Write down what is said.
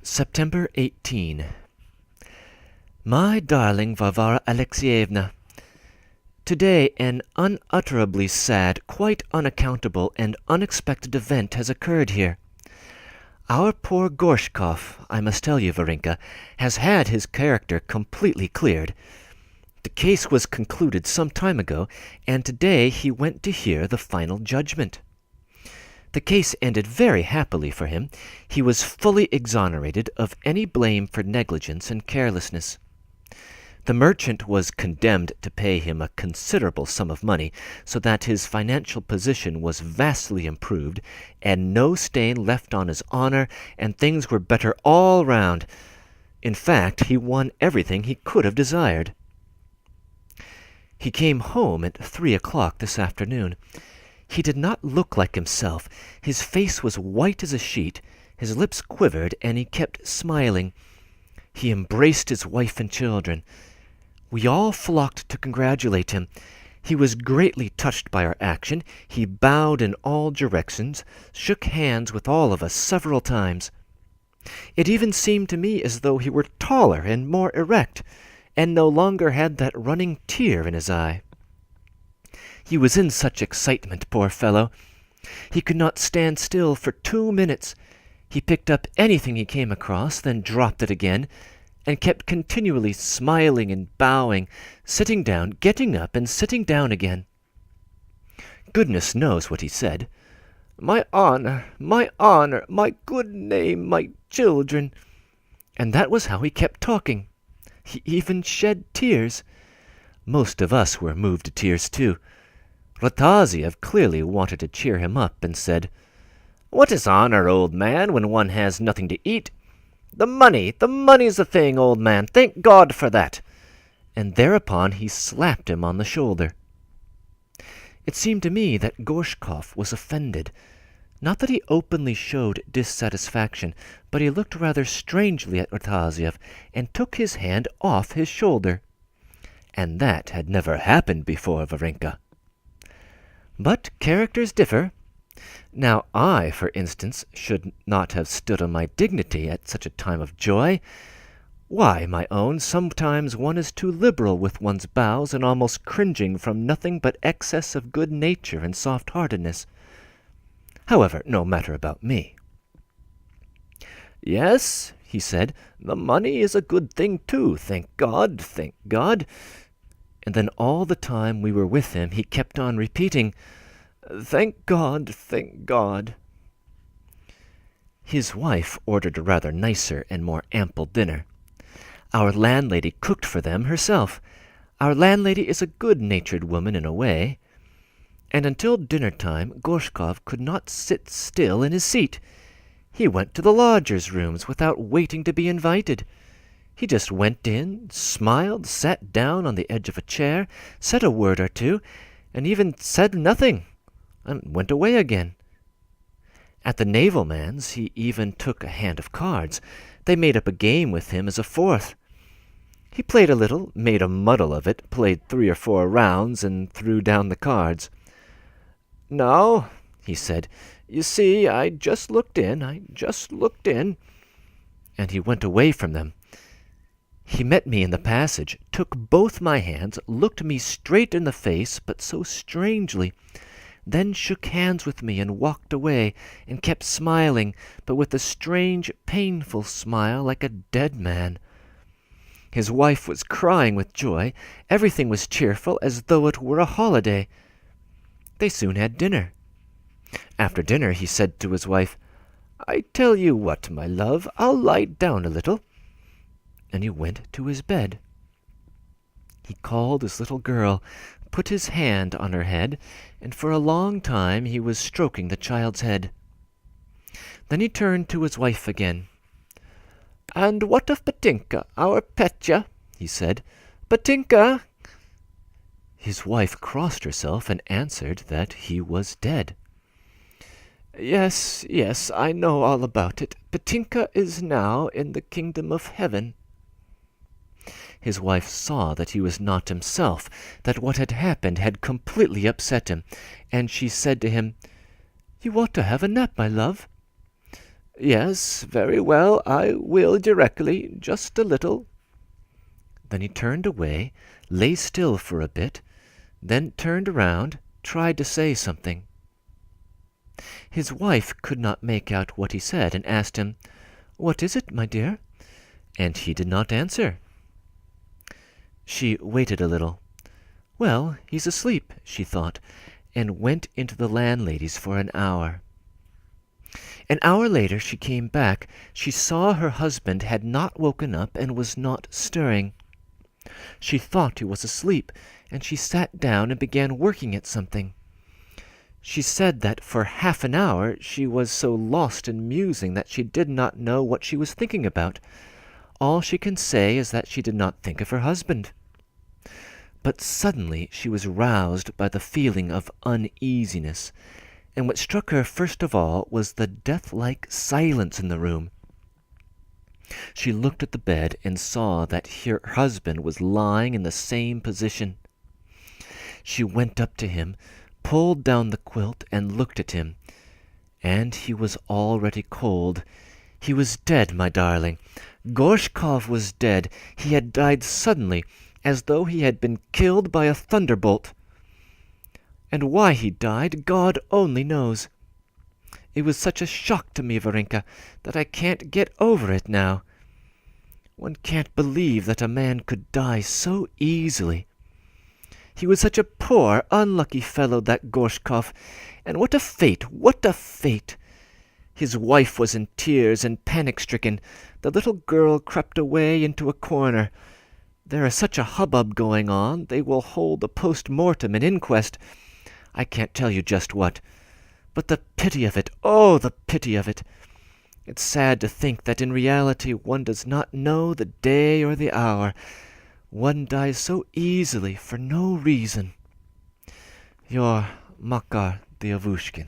September 18. My darling Varvara Alexeyevna, today an unutterably sad, quite unaccountable and unexpected event has occurred here. Our poor Gorshkov, I must tell you, Varenka, has had his character completely cleared. The case was concluded some time ago, and today he went to hear the final judgment. The case ended very happily for him. He was fully exonerated of any blame for negligence and carelessness. The merchant was condemned to pay him a considerable sum of money, so that his financial position was vastly improved, and no stain left on his honor, and things were better all round. In fact, he won everything he could have desired. He came home at 3 o'clock this afternoon. He did not look like himself. His face was white as a sheet, his lips quivered, and he kept smiling. He embraced his wife and children. We all flocked to congratulate him. He was greatly touched by our action. He bowed in all directions, shook hands with all of us several times. It even seemed to me as though he were taller and more erect, and no longer had that running tear in his eye. He was in such excitement, poor fellow. He could not stand still for 2 minutes. He picked up anything he came across, then dropped it again, and kept continually smiling and bowing, sitting down, getting up, and sitting down again. Goodness knows what he said. My honor, my good name, my children. And that was how he kept talking. He even shed tears. Most of us were moved to tears too. Rataziev clearly wanted to cheer him up, and said, "What is honor, old man, when one has nothing to eat? The money's the thing, old man. Thank God for that." And thereupon he slapped him on the shoulder. It seemed to me that Gorshkov was offended. Not that he openly showed dissatisfaction, but he looked rather strangely at Rataziev, and took his hand off his shoulder. And that had never happened before, Varenka. But characters differ. Now I, for instance, should not have stood on my dignity at such a time of joy. Why, my own, sometimes one is too liberal with one's bows, and almost cringing from nothing but excess of good nature and soft-heartedness. However, no matter about me. "Yes," he said, "the money is a good thing too, thank God, thank God." And then all the time we were with him he kept on repeating, "Thank God, thank God." His wife ordered a rather nicer and more ample dinner. Our landlady cooked for them herself. Our landlady is a good-natured woman in a way. And until dinner-time Gorshkov could not sit still in his seat. He went to the lodgers' rooms without waiting to be invited. He just went in, smiled, sat down on the edge of a chair, said a word or two, and even said nothing, and went away again. At the naval man's he even took a hand of cards. They made up a game with him as a fourth. He played a little, made a muddle of it, played 3 or 4 rounds, and threw down the cards. "No," he said, "you see, I just looked in. And he went away from them. He met me in the passage, took both my hands, looked me straight in the face, but so strangely, then shook hands with me and walked away, and kept smiling, but with a strange, painful smile like a dead man. His wife was crying with joy. Everything was cheerful, as though it were a holiday. They soon had dinner. After dinner he said to his wife, "I tell you what, my love, I'll lie down a little." And he went to his bed. He called his little girl, put his hand on her head, and for a long time he was stroking the child's head. Then he turned to his wife again. "And what of Petinka, our Petya?" he said. "Petinka!" His wife crossed herself and answered that he was dead. Yes, I know all about it. Petinka is now in the kingdom of heaven." His wife saw that he was not himself, that what had happened had completely upset him, and she said to him, "You ought to have a nap, my love." Yes, very well, I will directly, just a little. Then he turned away, lay still for a bit, then turned around, tried to say something. His wife could not make out what he said, and asked him, "What is it, my dear?" And he did not answer. She waited a little. Well, he's asleep, she thought, and went into the landlady's for an hour. An hour later she came back. She saw her husband had not woken up and was not stirring. She thought he was asleep, and she sat down and began working at something. She said that for half an hour she was so lost in musing that she did not know what she was thinking about. All she can say is that she did not think of her husband. But suddenly she was roused by the feeling of uneasiness, and what struck her first of all was the death-like silence in the room. She looked at the bed and saw that her husband was lying in the same position. She went up to him, pulled down the quilt, and looked at him. And he was already cold. He was dead, my darling. Gorshkov was dead. He had died suddenly, as though he had been killed by a thunderbolt. And why he died, God only knows. It was such a shock to me, Varenka, that I can't get over it now. One can't believe that a man could die so easily. He was such a poor, unlucky fellow, that Gorshkov, and what a fate, what a fate! His wife was in tears and panic-stricken. The little girl crept away into a corner. There is such a hubbub going on. They will hold a post-mortem, an inquest. I can't tell you just what. But the pity of it, oh, the pity of it! It's sad to think that in reality one does not know the day or the hour. One dies so easily for no reason. Your Makar Dostoevsky.